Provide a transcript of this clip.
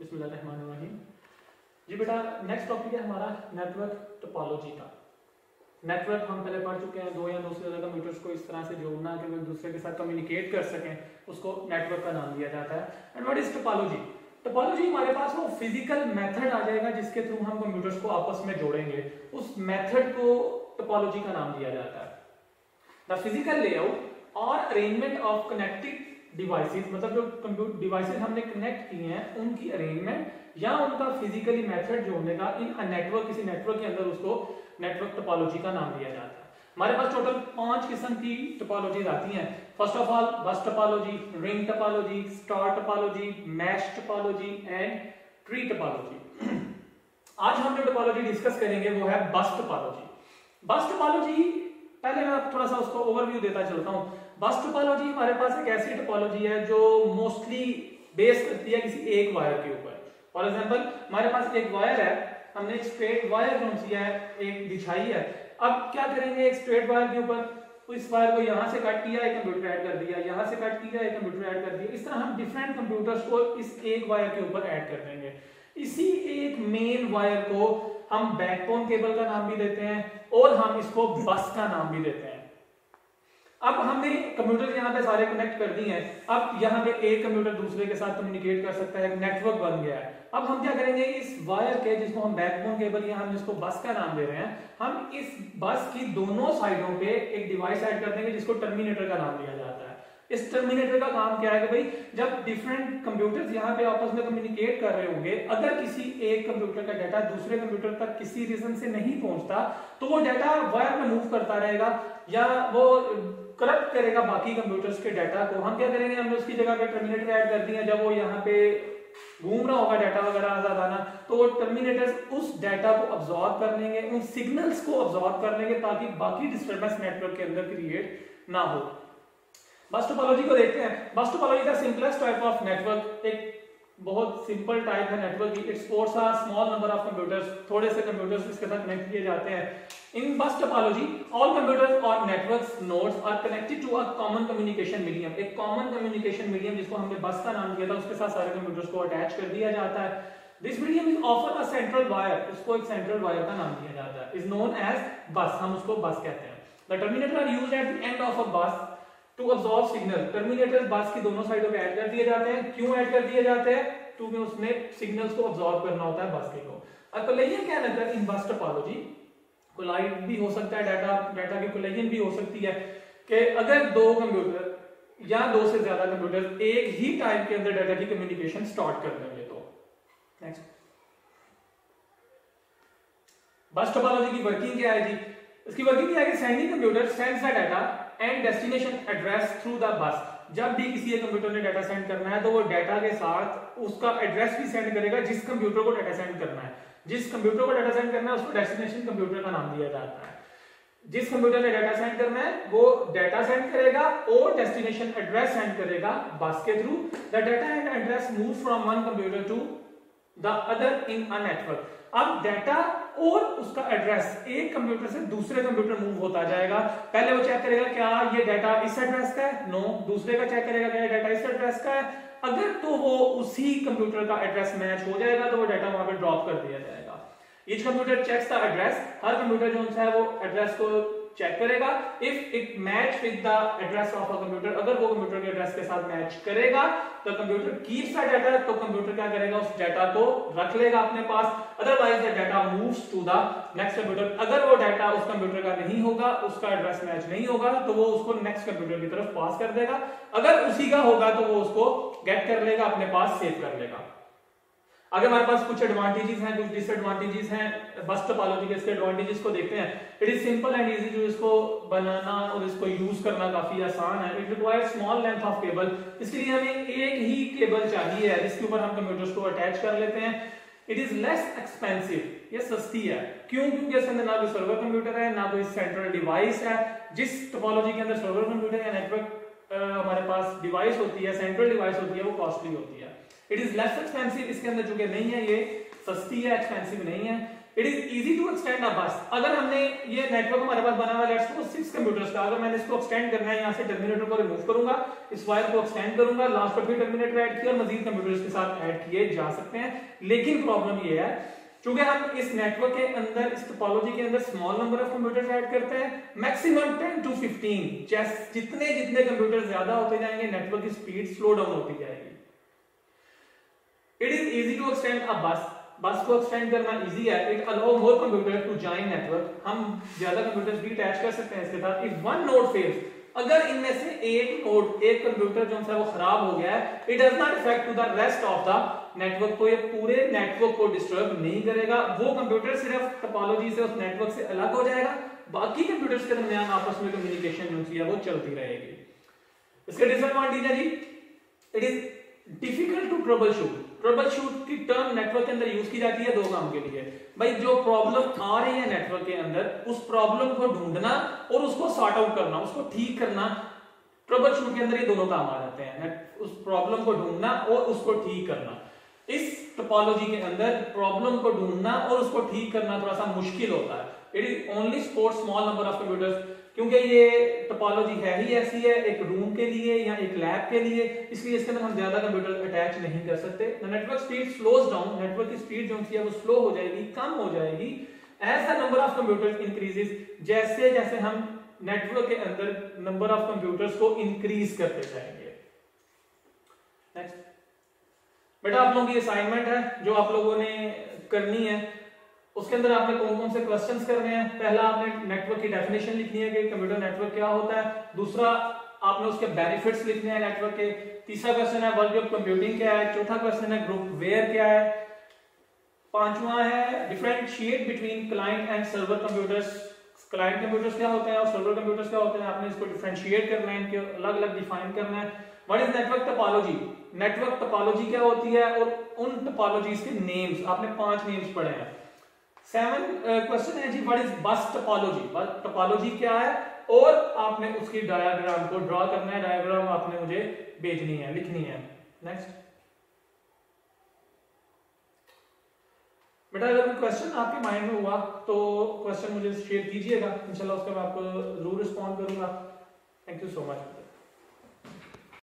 बिस्मिल्लाहिर्रहमानिर्रहीम। जी बेटा, next topic है हमारा नेटवर्क टोपोलॉजी का। नेटवर्क हम पहले पढ़ चुके हैं, दो या दो से ज्यादा कंप्यूटर्स को इस तरह से जोड़ना कि वो एक दूसरे के साथ कम्युनिकेट कर सकें, उसको नेटवर्क का नाम दिया जाता है। And what is topology? Topology हमारे पास वो फिजिकल मेथड आ जाएगा जिसके थ्रू हम कंप्यूटर्स को आपस में जोड़ेंगे, उस मेथड को टोपोलॉजी का नाम दिया जाता है। द फिजिकल लेआउट और अरेंजमेंट ऑफ कनेक्टेड डिवाइसेस, मतलब जो कंप्यूटर डिवाइसेस हमने कनेक्ट किए हैं उनकी अरेंजमेंट या उनका फिजिकली मेथड जोड़ने का इन अ नेटवर्क, किसी नेटवर्क के अंदर, उसको नेटवर्क टोपोलॉजी का नाम दिया जाता है। हमारे पास टोटल 5 किस्म की टोपोलॉजीज आती हैं। फर्स्ट ऑफ ऑल बस topology, ring topology, star topology, mesh topology and tree topology. आज हम जो टोपोलॉजी डिस्कस करेंगे वो है बस टोपोलॉजी। बस टोपोलॉजी, पहले मैं थोड़ा सा उसको ओवरव्यू देता चलता हूँ। बस टोपोलॉजी हमारे पास एक ऐसी टोपोलॉजी है जो मोस्टली बेस करती है किसी एक वायर के ऊपर। फॉर एग्जांपल, हमारे पास एक वायर है, हमने एक स्ट्रेट वायर कौन सी है, एक बिछाई है। अब क्या करेंगे, एक स्ट्रेट वायर के ऊपर इस वायर को यहां से कट किया, एक कंप्यूटर ऐड कर दिया, यहां से कट किया, एक कंप्यूटर ऐड कर दिया। इस तरह हम डिफरेंट कंप्यूटर्स को इस एक वायर के ऊपर ऐड कर देंगे। इसी एक मेन वायर को हम बैकबोन केबल का नाम भी देते हैं और हम इसको बस का नाम भी देते हैं। अब हमने कंप्यूटर यहाँ पे सारे कनेक्ट कर दिए हैं। अब यहाँ पे एक कंप्यूटर दूसरे के साथ कम्युनिकेट कर सकता है, एक नेटवर्क बन गया है। अब हम क्या करेंगे, इस वायर के, जिसको हम बैकबोन केबल या हम जिसको बस का नाम दे रहे हैं, हम इस बस की दोनों साइडों पे एक डिवाइस ऐड कर देंगे जिसको टर्मिनेटर का नाम दिया जाता है। इस टर्मिनेटर का काम क्या है कि भाई जब डिफरेंट कंप्यूटर्स यहाँ पे आपस में कम्युनिकेट कर रहे होंगे, अगर किसी एक कंप्यूटर का डाटा दूसरे कंप्यूटर तक किसी रीजन से नहीं पहुंचता तो वो डाटा वायर में मूव करता रहेगा या वो करप्ट करेगा बाकी कंप्यूटर्स के डाटा को। हम क्या करेंगे, हमने उसकी जगह पे टर्मिनेटर ऐड कर दिया। जब वो यहाँ पे घूम रहा होगा डाटा वगैरह आना, तो वो टर्मिनेटर्स उस डाटा को अब्सॉर्ब कर लेंगे, उन सिग्नल्स को अब्सॉर्ब कर लेंगे ताकि बाकी डिस्टर्बेंस नेटवर्क के अंदर क्रिएट ना हो। बस टोपोलॉजी को देखते हैं। बस टोपोलॉजी का सिंपलेस्ट टाइप ऑफ नेटवर्क, एक बहुत सिंपल टाइप है नेटवर्क की। It supports a small number of computers, थोड़े से कंप्यूटर्स इसके साथ कनेक्ट किए जाते हैं। In bus topology, all computers or networks nodes are connected to a common communication medium. एक common communication medium जिसको हमने बस का नाम दिया था, उसके साथ सारे कंप्यूटर्स को अटैच कर दिया जाता है। This medium is often a central wire. इसको एक central wire का नाम दिया जाता है। Is known as bus. हम उसको बस कहते हैं। The terminator are used at the end of a bus to absorb signal. Terminators बस की दोनों साइडों पे ऐड कर दिए जाते हैं। क्यों ऐड कर दिए जाते हैं? क्योंकि उसने सिग्नल्स को अब्सॉर्ब करना होता है बस के को। A collision can occur in bus topology. Collide भी हो सकता है, डाटा की कोलिजन भी हो सकती है कि अगर दो कंप्यूटर या दो से ज्यादा कंप्यूटर एक ही टाइम के अंदर डाटा की कम्युनिकेशन स्टार्ट कर देंगे। तो नेक्स्ट, बस टोपोलॉजी की वर्किंग क्या है जी? इसकी वर्किंग क्या है कि sending computer sends the data and destination address through the bus. जब भी किसी एक कंप्यूटर ने डाटा सेंड करना है तो वो डाटा के साथ उसका एड्रेस भी सेंड करेगा जिस कंप्यूटर को डाटा सेंड करना है। जिस कंप्यूटर को डाटा सेंड करना है उसको डेस्टिनेशन कंप्यूटर का नाम दिया जाता है। जिस कंप्यूटर ने डाटा सेंड करना है वो डाटा सेंड करेगा और डेस्टिनेशन एड्रेस सेंड करेगा बस के through. The data and address move from one computer to the other in a network. अब डाटा और उसका एड्रेस एक कंप्यूटर से दूसरे कंप्यूटर मूव होता जाएगा। पहले वो चेक करेगा क्या ये डाटा इस एड्रेस का है, नो। दूसरे का चेक करेगा क्या ये डाटा इस एड्रेस का है। अगर तो वो उसी कंप्यूटर का एड्रेस मैच हो जाएगा तो वो डाटा वहां पे ड्रॉप कर दिया जाएगा। Each computer checks the address. हर कंप्यूटर जो है वो एड्रेस को चेक करेगा। If it match with the address of a computer, अगर वो कंप्यूटर के एड्रेस के साथ मैच करेगा तो कंप्यूटर कीप्स द डाटा, तो कंप्यूटर क्या करेगा, उस डाटा को रख लेगा अपने पास। Otherwise the data moves to the next computer. अगर वो डाटा उस कंप्यूटर का नहीं होगा, उसका एड्रेस मैच नहीं होगा, तो वो उसको नेक्स्ट कंप्यूटर की तरफ पास कर देगा। अगर उसी का होगा तो वो उसको गेट कर लेगा, अपने पास सेव कर लेगा। आगे हमारे पास कुछ एडवांटेजेस हैं, कुछ डिसएडवांटेजेस हैं बस टोपोलॉजी के। इसके एडवांटेजेस को देखते हैं। It is simple and easy, जो इसको बनाना और इसको यूज करना काफी आसान है। It requires small length of cable. इसके लिए हमें एक ही केबल चाहिए है जिसके ऊपर हम कंप्यूटर्स को अटैच कर लेते हैं। इट इज लेस एक्सपेंसिव, ये सस्ती है। क्यों? क्योंकि इसके अंदर ना कोई सर्वर कंप्यूटर है, ना कोई सेंट्रल डिवाइस है। जिस टोपोलॉजी के अंदर सर्वर कंप्यूटर या नेटवर्क हमारे पास डिवाइस होती है, सेंट्रल डिवाइस होती है, वो कॉस्टली होती है। इट इज लेस एक्सपेंसिव, इसके अंदर जो कि नहीं है, ये सस्ती है, एक्सपेंसिव नहीं है। It is easy to extend a bus. अगर हमने ये नेटवर्क हमारे पास बना हुआ है लेट्स सपोज 6 कंप्यूटर्स का, अगर मैंने इसको एक्सटेंड करना है, यहाँ से टर्मिनेटर को रिमूव करूंगा, इस वायर को एक्सटेंड करूंगा, लास्ट पर फिर टर्मिनेटर ऐड किया और मजीद कंप्यूटर्स के साथ ऐड किए जा सकते हैं। लेकिन प्रॉब्लम ये है क्योंकि हम इस नेटवर्क के अंदर, इस टोपोलॉजी के अंदर small number of computers add करते हैं, मैक्सिमम 10 to 15। जितने जितने कंप्यूटर ज्यादा होते जाएंगे नेटवर्क की स्पीड स्लो डाउन होती जाएगी। It is easy to extend a bus. Bus को एक्सटेंड करना इजी है। It allow more computer to join network. हम ज्यादा कंप्यूटर्स भी अटैच कर सकते हैं इसके साथ। इफ वन नोड फेल्स, अगर इनमें से एक नोड, एक कंप्यूटर जो है वो खराब हो गया है, it does not affect to the rest of the network. को ये पूरे नेटवर्क को डिस्टर्ब नहीं करेगा। वो कंप्यूटर सिर्फ टोपोलॉजी से, उस नेटवर्क से अलग हो जाएगा, बाकी कंप्यूटर्स के दरमियान आपस में कम्युनिकेशन जो है वो चलती रहेगी। इसके डिसएडवांटेज है जी, it is difficult to troubleshoot. Troubleshoot की टर्म नेटवर्क के अंदर यूज की जाती है दो काम के लिए। भाई जो प्रॉब्लम आ रही है नेटवर्क के अंदर, उस प्रॉब्लम को ढूंढना और उसको सॉर्ट आउट करना, उसको ठीक करना। ट्रबल शूट के अंदर ये दोनों काम आ जाते हैं, उस प्रॉब्लम को ढूंढना और उसको ठीक करना। इस टोपोलॉजी के अंदर प्रॉब्लम को ढूंढना और उसको ठीक करना थोड़ा सा मुश्किल होता है। It is only support small number of computers, क्योंकि ये टोपोलॉजी है ही ऐसी है, एक रूम के लिए या एक लैब के लिए, इसलिए इसके अंदर हम ज्यादा कंप्यूटर अटैच नहीं कर सकते। Network speed slows down, network की स्पीड जो है वो स्लो हो जाएगी, कम हो जाएगी as the number of computers increases. जैसे जैसे हम नेटवर्क के अंदर नंबर ऑफ कंप्यूटर्स को इंक्रीज करते जाएंगे। नेक्स्ट बेटा, आप लोगों की असाइनमेंट है जो आप लोगों ने करनी है, उसके अंदर आपने कौन कौन से क्वेश्चंस करने हैं। पहला आपने नेटवर्क की डेफिनेशन लिखनी है कि कंप्यूटर नेटवर्क क्या होता है। दूसरा आपने उसके बेनिफिट्स लिखने हैं नेटवर्क के। तीसरा क्वेश्चन है वर्ल्ड ऑफ कंप्यूटिंग क्या है। चौथा क्वेश्चन है ग्रुप वेयर क्या है। पांचवा है differentiate between client and server computers. Client computers क्या होते हैं और सर्वर कंप्यूटर्स क्या होते हैं, आपने इसको डिफरेंशिएट करना है, इनके अलग अलग डिफाइन करना है। What is network topology, network topology क्या होती है और उन टोपोलॉजीज के नेम्स, आपने 5 नेम्स पढ़े हैं। 7 क्वेश्चन है जी what is bus topology, bus topology क्या है और आपने उसकी डायग्राम को ड्रॉ करना है। डायग्राम आपने मुझे भेजनी है, लिखनी है। नेक्स्ट बेटा, अगर कोई क्वेश्चन आपके माइंड में हुआ तो क्वेश्चन मुझे शेयर कीजिएगा, इंशाल्लाह उसका मैं आपको जरूर रिस्पॉन्ड करूंगा। Thank you so much.